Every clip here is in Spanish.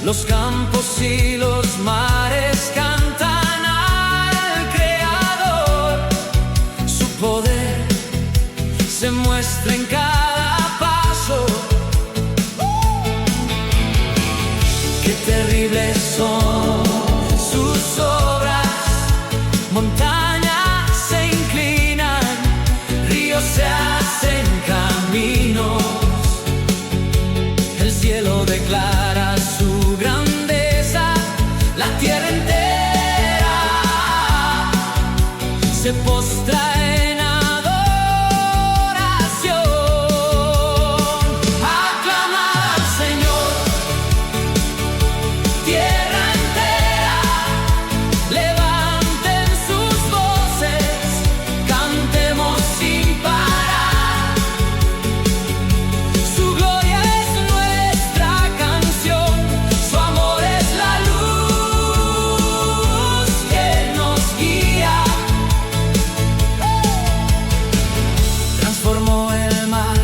Los campos y los mares cantan al Creador. Su poder se muestra en cada paso. Qué terribles son sus obras. Montañas se inclinan, ríos se hacen caminos. El cielo declara su grandeza, la tierra entera se postra en adoración. Aclamad al Señor, tierra entera, levanten sus voces, cantemos sin parar. Su gloria es nuestra canción, su amor es la luz que nos guía. Transformó el mar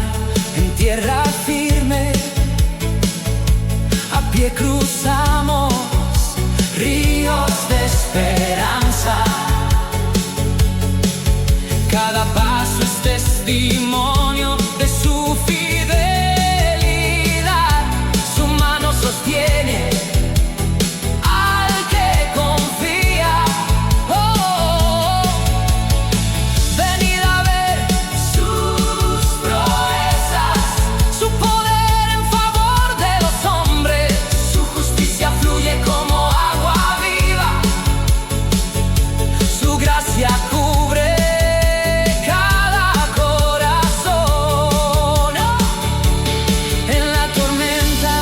en tierra firme, a pie cruzamos ríos de esperanza. Cada paso es testimonio de su fidelidad. Su mano sostiene al que confía. Oh, venid a ver sus proezas, su poder en favor de los hombres. Su justicia fluye como agua viva, su gracia cubre cada corazón. En la tormenta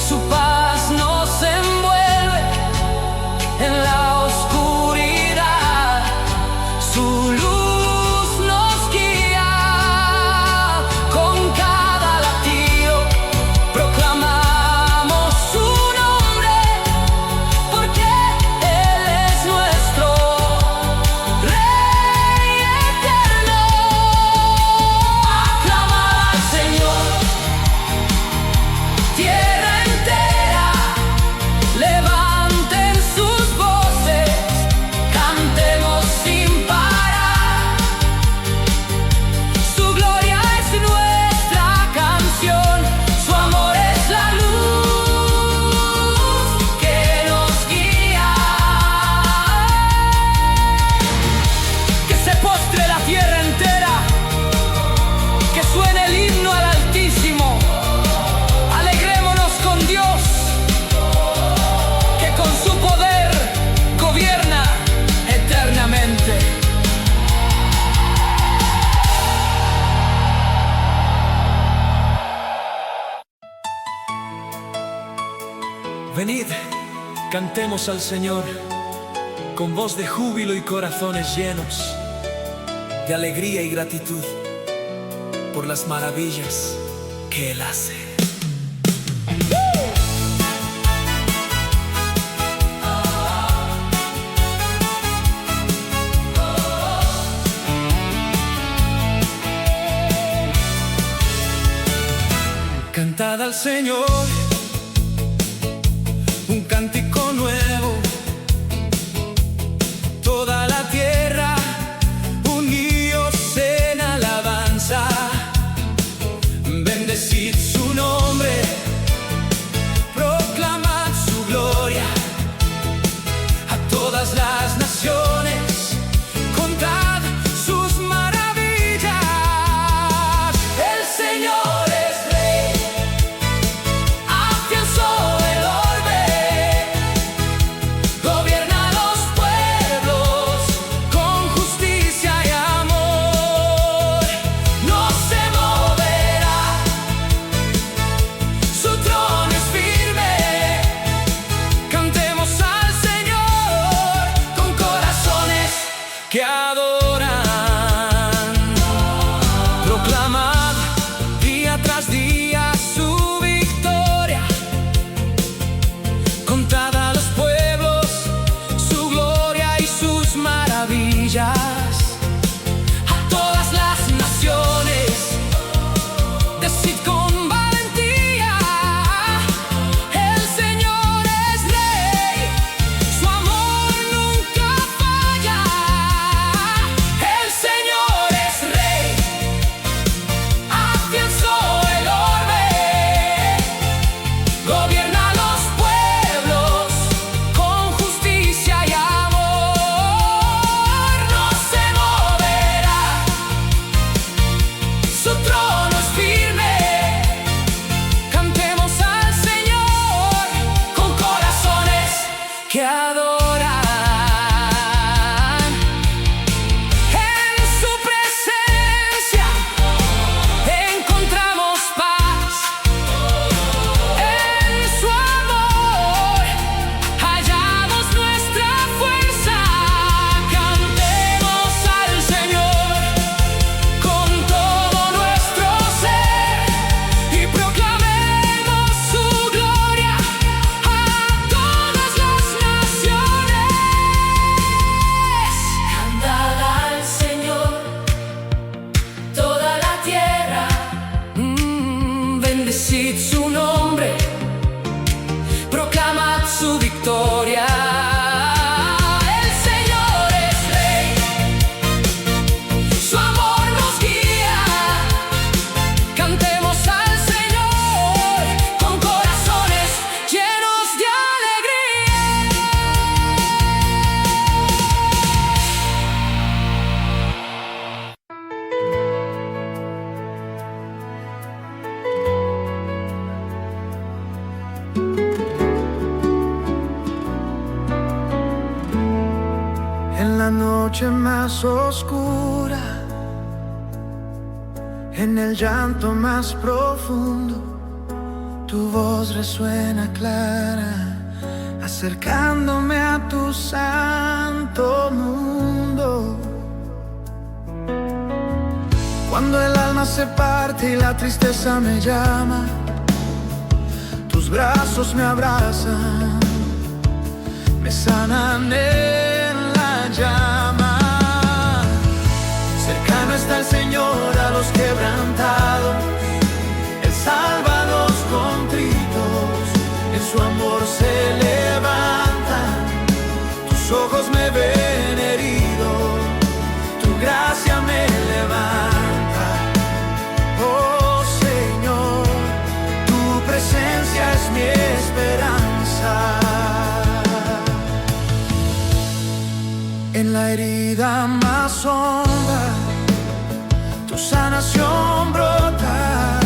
su paz nos envuelve, en la oscuridad su luz nos guía. Con cada latido proclamamos su nombre, porque Él es nuestro Rey eterno. Aclamad al Señor, tierra entera, levanten sus voces, cantemos sin parar. Su gloria es nuestra canción, su amor es la luz que nos guía. Que se postre la tierra entera, que suene el himno al Altísimo. Alegrémonos con Dios, que con su poder gobierna eternamente. Venid, cantemos al Señor con voz de júbilo y corazones llenos de alegría y gratitud por las maravillas que Él hace. Cantad al Señor un cántico nuevo, toda la tierra, unidos en alabanza. Bendecid su nombre, proclamad su gloria a todas las naciones. Contad sus maravillas. El Señor es Rey, afianzó el orbe. noche más oscura, en el llanto más profundo, tu voz resuena clara, acercándome a tu santo mundo. Cuando el alma se parte y la tristeza me llama, tus brazos me abrazan, me sanan en la llama. Cercano está el Señor a los quebrantados, Él salva a los contritos, en su amor se levanta. Tus ojos me ven herido, tu gracia me levanta. Oh Señor, tu presencia es mi esperanza. En la herida más honda, tu sanación brota.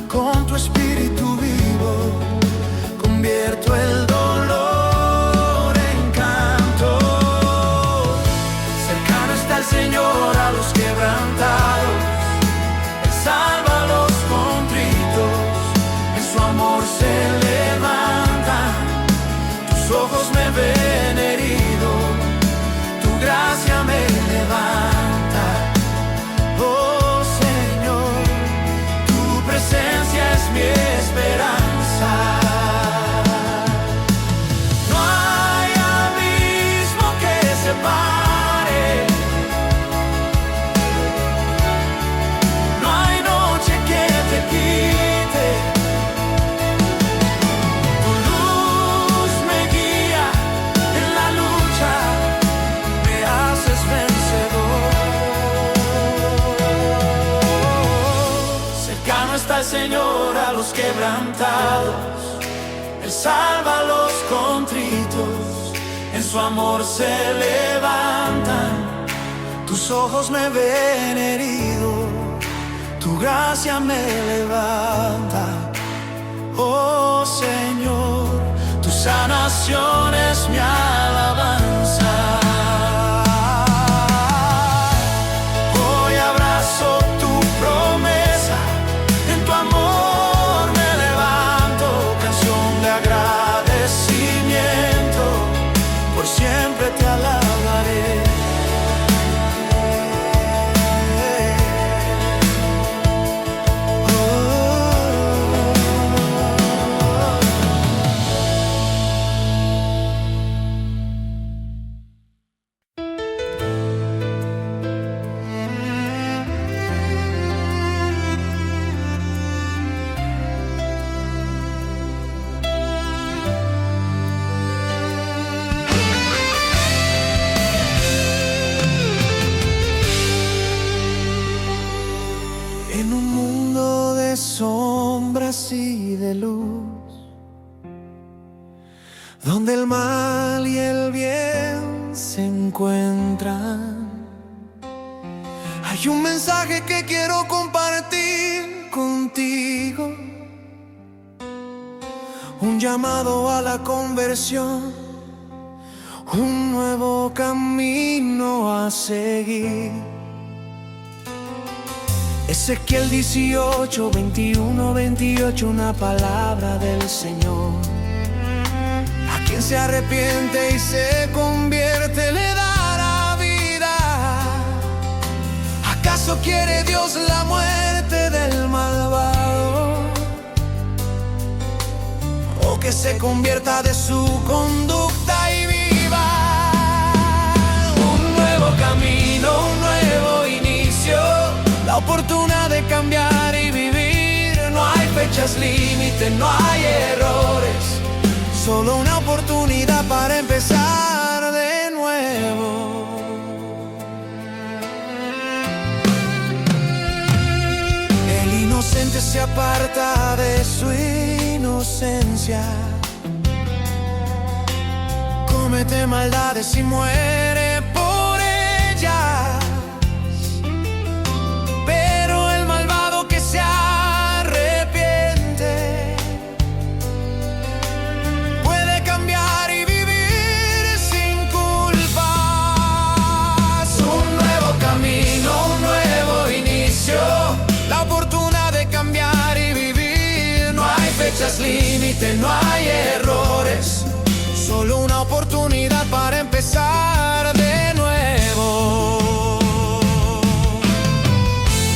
Con tu espíritu vivo, convierto el dolor en canto. Cercano está el Señor a los quebrantados, Él salva a los contritos, en su amor se levanta. Tus ojos me ven herido, gracia me levanta. Oh Señor, tu presencia es mi esperanza. No hay abismo que separe, no hay noche que te quite. Tu luz me guía en la lucha, está el Señor a los quebrantados, Él salva a los contritos, en su amor se levantan. Tus ojos me ven herido, tu gracia me levanta. Oh Señor, tu sanación es mi alabanza. Hoy abrazo tu promesa, en tu amor me levanto, canción de agradecimiento, por siempre te alabaré. En un mundo de sombras y de luz, donde el mal y el bien se encuentran, hay un mensaje que quiero compartir contigo, un llamado a la conversión, un nuevo camino a seguir. Ezequiel 18, 21, 28, una palabra del Señor. A quien se arrepiente y se convierte le dará vida. ¿Acaso quiere Dios la muerte del malvado? O que se convierta de su conducta y viva un nuevo camino, un nuevo inicio, la oportunidad de cambiar y vivir. No hay fechas límite, no hay errores, solo una oportunidad para empezar de nuevo. El inocente se aparta de su inocencia, comete maldades y muere por ellas. Puede cambiar y vivir sin culpa. fechas límite, no hay errores, solo una oportunidad para empezar de nuevo.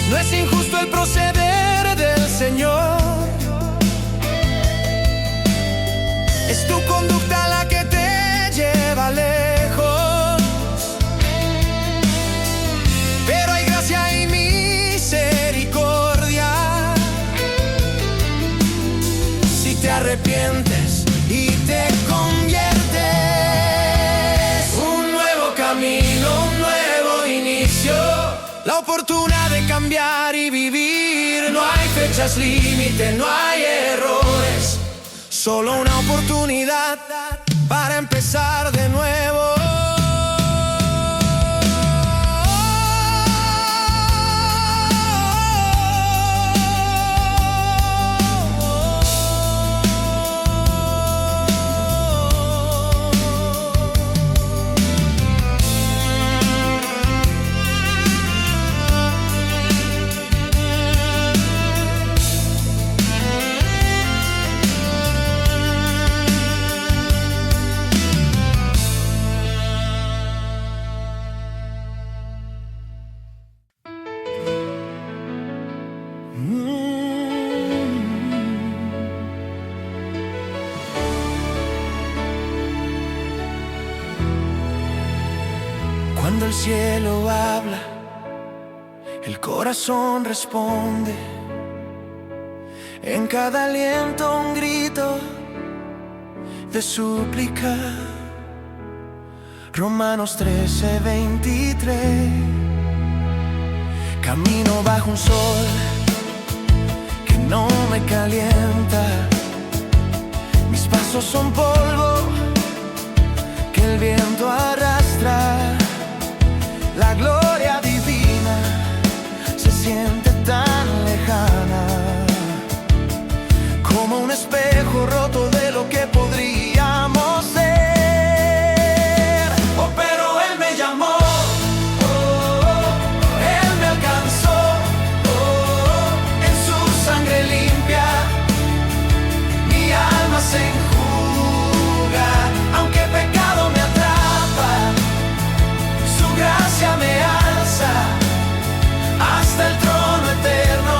No es injusto el proceder del Señor, es tu conducta la que te lleva lejos, pero hay gracia y misericordia si te arrepientes y te conviertes. Un nuevo camino, un nuevo inicio, la oportunidad de cambiar y vivir. No hay fechas límite, no hay errores, solo una oportunidad para empezar de nuevo. Cuando el cielo habla, el corazón responde. En cada aliento un grito de súplica. Romanos 13:23. Camino bajo un sol que no me calienta. Mis pasos son polvo que el viento arrastra. La gloria divina se siente tan lejana, como un espejo roto de lo que podríamos ser. Oh, pero Él me llamó, Él me alcanzó, en su sangre limpia mi alma se enjuga. Aunque pecado me atrapa, su gracia me alza hasta el trono eterno.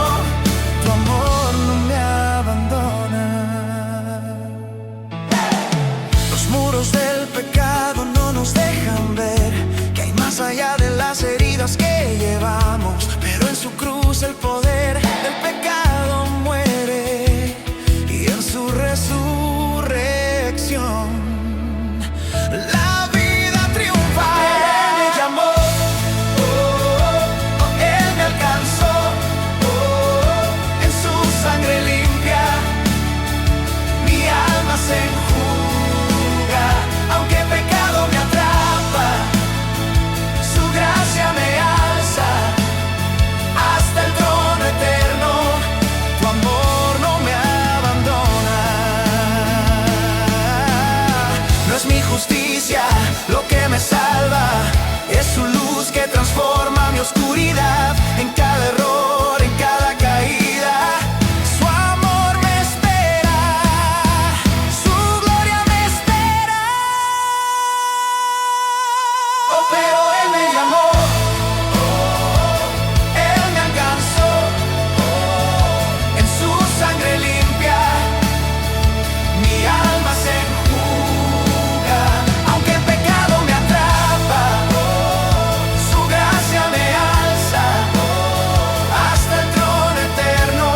Tu amor no me abandona. Los muros del pecado no nos dejan ver que hay más allá de las heridas que llevamos, pero en su cruz el poder del pecado muere y en su resurrección la vida triunfa. Él me llamó, Él me alcanzó, en su sangre limpia mi alma se enjuga. Aunque pecado me atrapa, su gracia me alza hasta el trono eterno. Tu amor no me abandona. No es mi justicia lo que me salva, es su luz que transforma mi oscuridad. En cada error, en cada caída, su amor me espera, su gloria me espera. Oh, pero Él me llamó, Él me alcanzó, en su sangre limpia mi alma se enjuga. Aunque el pecado me atrapa, su gracia me alza hasta el trono eterno.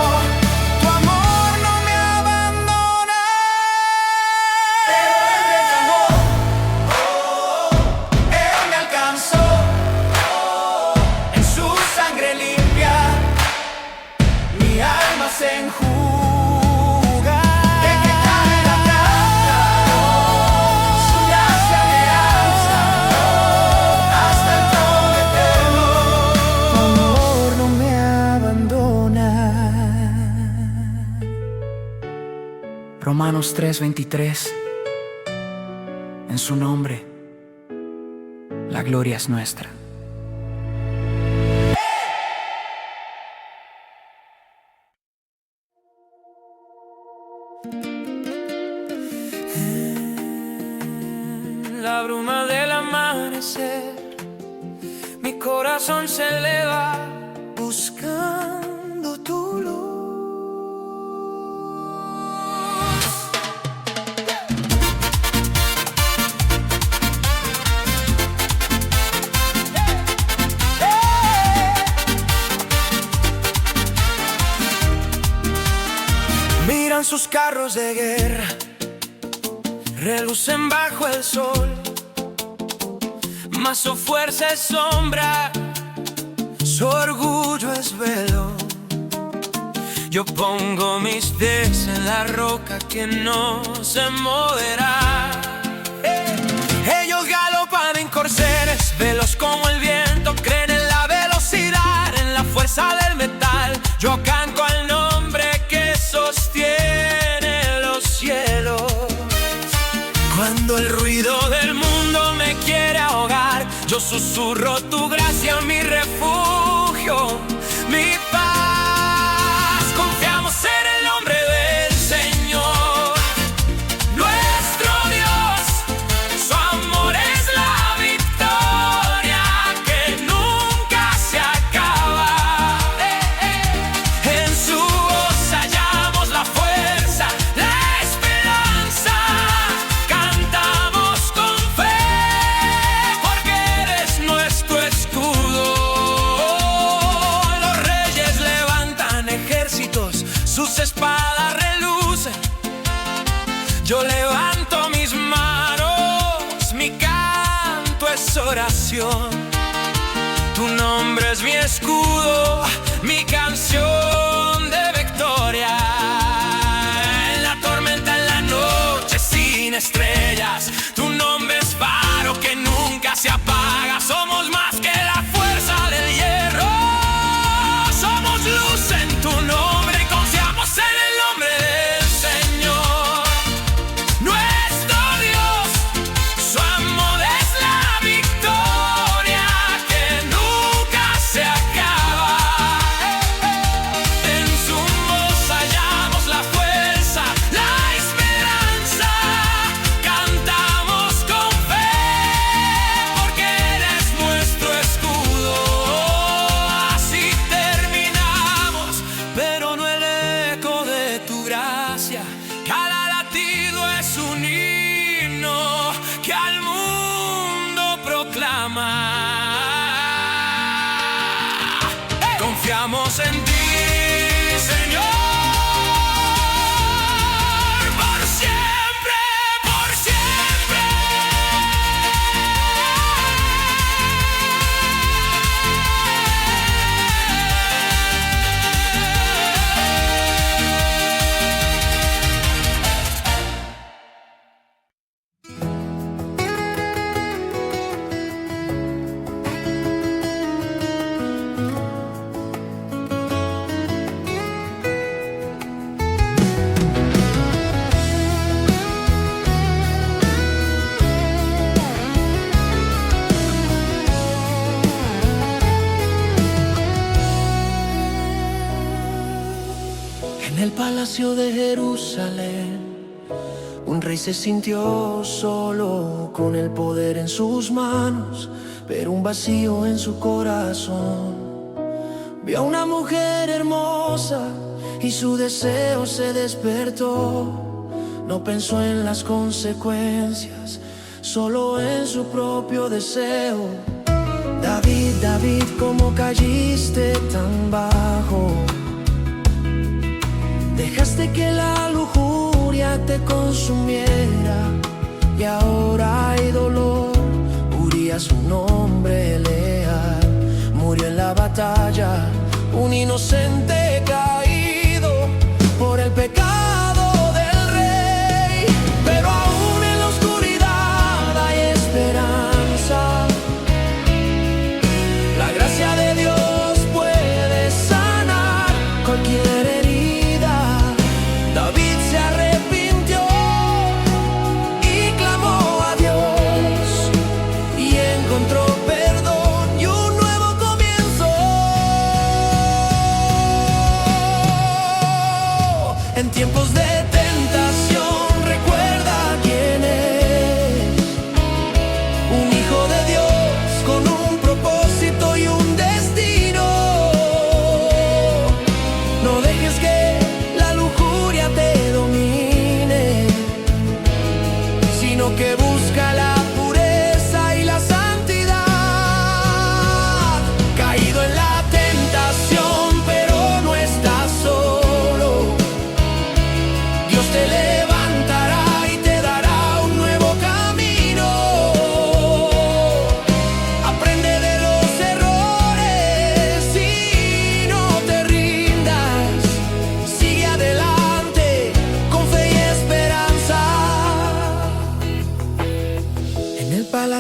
Tu amor no me abandona. Pero Él me llamó, Él me alcanzó, en su sangre limpia mi alma se enjuga. De que cae la tierra, su gracia me alza hasta el trono eterno. Tu amor no me abandona. Romanos 3:23. En su nombre la gloria es nuestra. En la bruma del amanecer, mi corazón se eleva buscando tu luz. Miran sus carros de guerra, relucen bajo el sol, mas su fuerza es sombra, su orgullo es velo. Yo pongo mis pies en la roca que no se moverá. Ellos galopan en corceles, veloz como el viento, creen en la velocidad, en la fuerza del metal. Yo canto al nombre que sostiene los cielos. Cuando el ruido del mundo me quiere ahogar, yo susurro tu gracia, mi refugio, mi paz. Confiamos en el nombre del Señor, nuestro Dios. Su amor es la victoria que nunca se acaba. En su voz hallamos la fuerza, la esperanza. Cantamos con fe, porque eres nuestro escudo. Los reyes levantan ejércitos, sus espadas relucen. Yo levanto mis manos, mi canto es oración. Tu nombre es mi escudo, mi canción de victoria. En la tormenta, en la noche sin estrellas, tu nombre es faro que nunca se apaga. Somos más que la fuerza del hierro, somos luz en tu nombre. Confiamos en el nombre del Señor, nuestro Dios. Su amor es la victoria que nunca se acaba. En su voz hallamos la fuerza, la esperanza. Cantamos con fe, porque eres nuestro escudo. Así terminamos, pero no el eco de tu gracia. Cada latido es un himno que al mundo proclama. Confiamos en ti, Señor, por siempre, por siempre. En el palacio de Jerusalén, un rey se sintió solo, con el poder en sus manos, pero un vacío en su corazón. Vio a una mujer hermosa y su deseo se despertó. No pensó en las consecuencias, solo en su propio deseo. David, David, ¿cómo caíste tan bajo? Dejaste que la lujuria te consumiera, y ahora hay dolor. Urías, un hombre leal, murió en la batalla, un inocente caído por el pecado del rey. Pero aún en la oscuridad hay esperanza. La gracia de Dios puede sanar cualquier herida. David se arrepintió y clamó a Dios, y encontró perdón y un nuevo comienzo.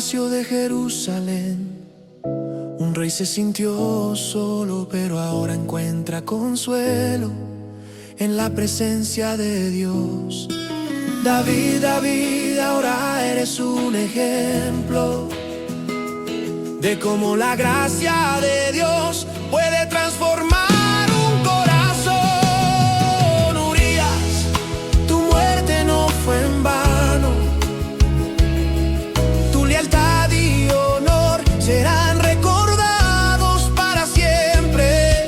palacio de Jerusalén, un rey se sintió solo, pero ahora encuentra consuelo en la presencia de Dios. David, David, ahora eres un ejemplo de cómo la gracia de Dios puede transformar un corazón. Urías, tu muerte no fue en vano, tu lealtad y honor serán recordados para siempre.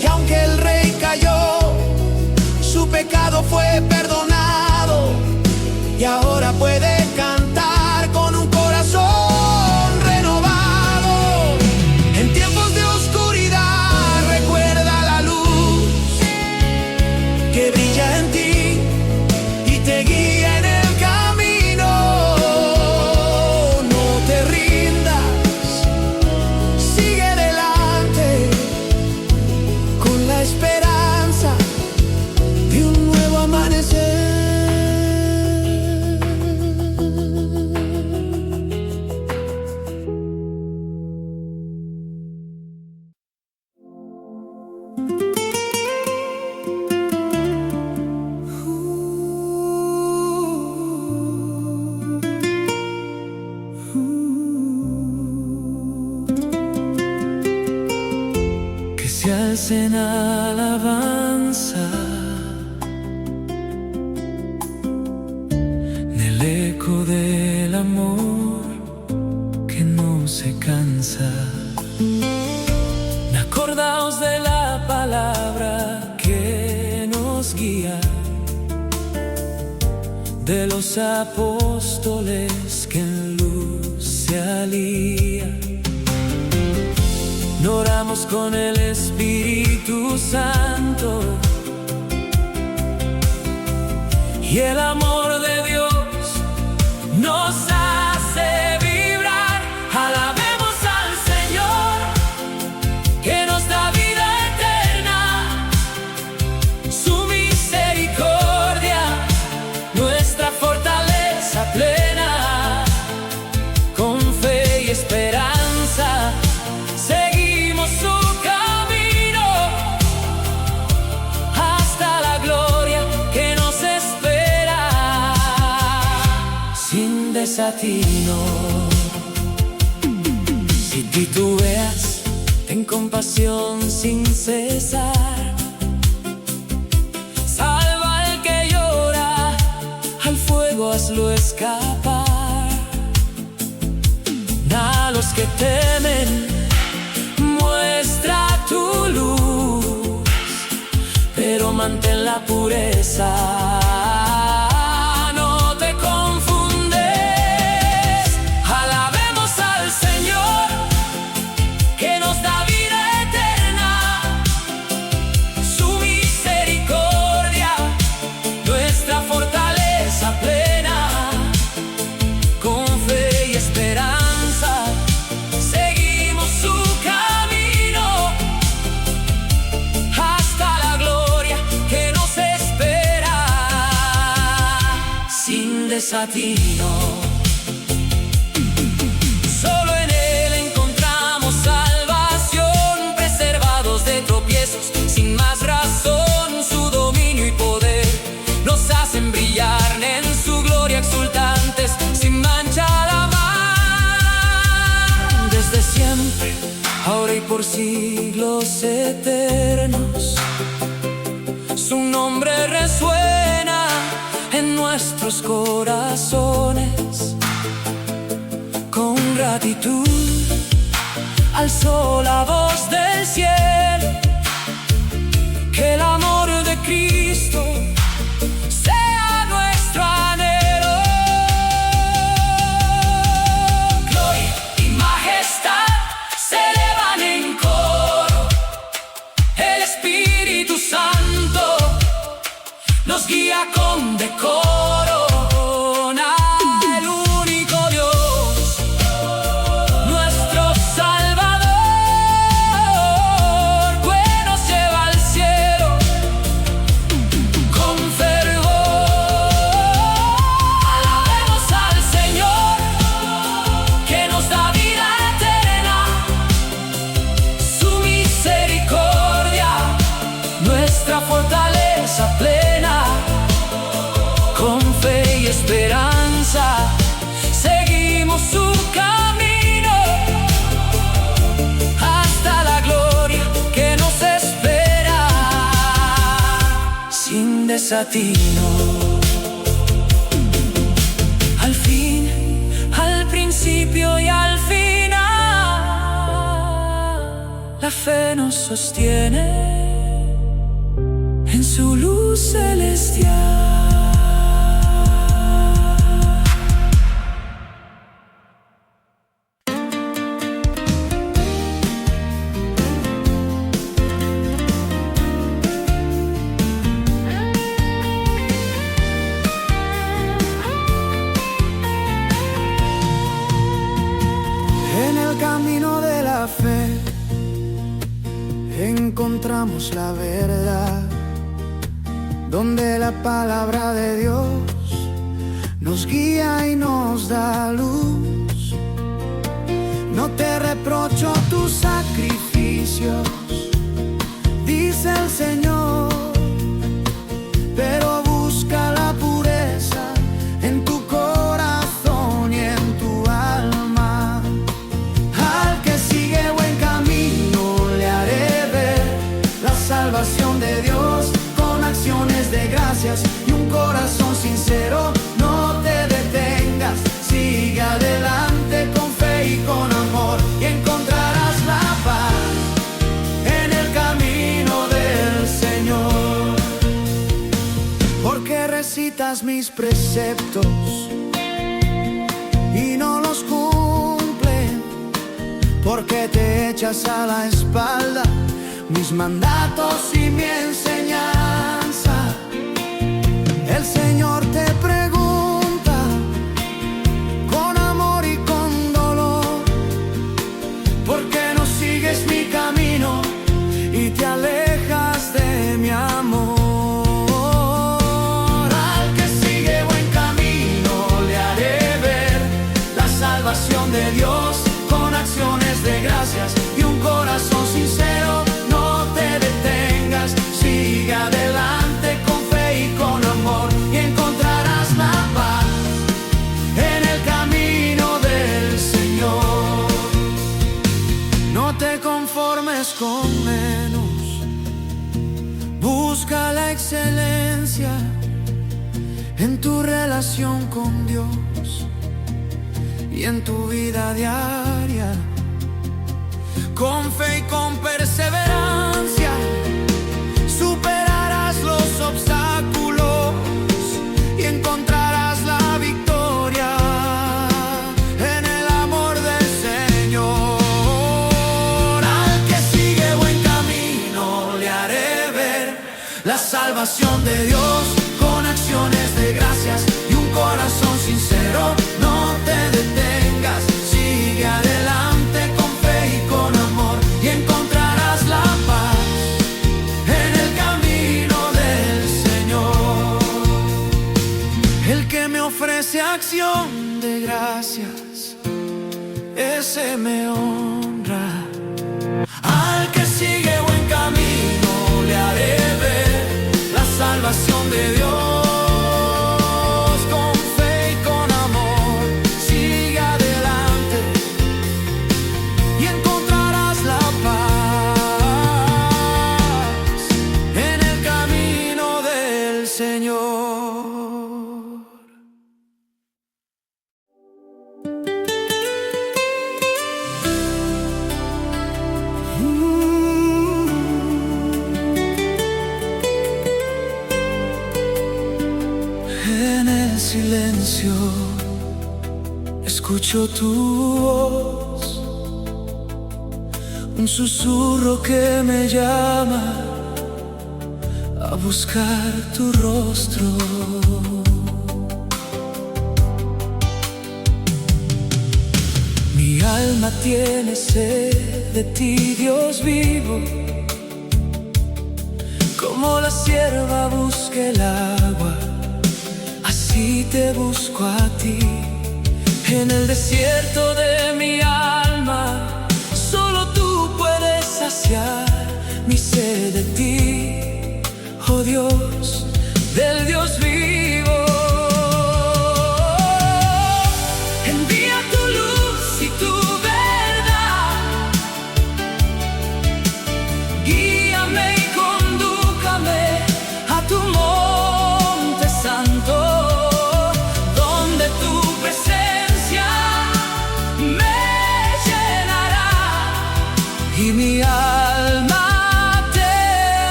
Y aunque el rey cayó, su pecado fue perdonado y ahora puede cantar con un corazón renovado. En tiempos de oscuridad recuerda la luz que brilla en ti y te guía en el camino. No te rindas, sigue adelante con la esperanza de un nuevo amanecer. Que se alcen alabanza en el eco del amor que no se cansa. Acordaos de la palabra que nos guía, de los apóstoles que en luz se alían. Oramos con el Espíritu Santo y el amor de Dios nos hace vibrar. Alabemos al Señor que nos da vida eterna, su misericordia, nuestra fortaleza plena. Con fe y esperanza seguimos su camino hasta la gloria que nos espera, sin desatino. Si titubeas, ten compasión sin cesar. Salva al que llora, al fuego hazlo escapar. A los que temen muestra tu luz, pero mantén la pureza. No te confundes. Alabemos al Señor que nos da vida eterna, su misericordia, nuestra fortaleza plena. Con fe y esperanza seguimos su camino hasta la gloria que nos espera, sin desatino. Solo en Él encontramos salvación, preservados de tropiezos, sin más razón. Su dominio y poder nos hacen brillar en su gloria exultantes, sin mancha la mar. Desde siempre, ahora y por siglos eternos, su nombre resuena en nuestros corazones. Con gratitud alzó la voz del cielo, que el amor de Cristo sea nuestro anhelo. Gloria y majestad se elevan en coro. El Espíritu Santo nos guía con decoro. Al único Dios, nuestro Salvador, que nos lleva al cielo Con fe y esperanza seguimos su camino hasta la gloria que nos espera, sin desatino. Al fin, al principio y al final, la fe nos sostiene en su luz celestial. En el camino de la fe encontramos la verdad, donde la palabra de Dios nos guía y nos da luz. No te reprocho tus sacrificios, dice el Señor, pero busca la pureza en tu corazón y en tu alma. Al que sigue buen camino le haré ver la salvación de Dios con acciones de gracias y un corazón sincero. No te detengas, sigue adelante con fe y con amor y encontrarás la paz en el camino del Señor. Porque recitas mis preceptos y no los cumples, porque te echas a la espalda mis mandatos y mi enseñanza. El Señor te pregunta con amor y con dolor, ¿por qué no sigues mi camino y te alejas de mi amor? Al que sigue buen camino le haré ver la salvación de Dios con acciones de gracias y un corazón sincero. No te detengas, sigue adelante con fe y con amor y encontrarás la paz en el camino del Señor. No te conformes con menos, busca la excelencia en tu relación con Dios y en tu vida diaria. Con fe y con perseverancia superarás los obstáculos y encontrarás la victoria en el amor del Señor. Al que sigue buen camino le haré ver la salvación de Dios con acciones de gracias y un corazón sincero. No te detengas, sigue adelante con fe y con amor y encontrarás la paz en el camino del Señor. El que me ofrece acción de gracias, ese me honra. Al que sigue buen camino le haré ver la salvación de Dios. Con fe y con amor sigue adelante y encontrarás la paz en el camino del Señor. En el silencio escucho tu voz, un susurro que me llama a buscar tu rostro. Mi alma tiene sed de ti, Dios vivo, como la sierva busca el agua, así te busco a ti. En el desierto de mi alma, solo tú puedes saciar mi sed de ti, oh Dios, del Dios vivo.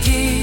ti.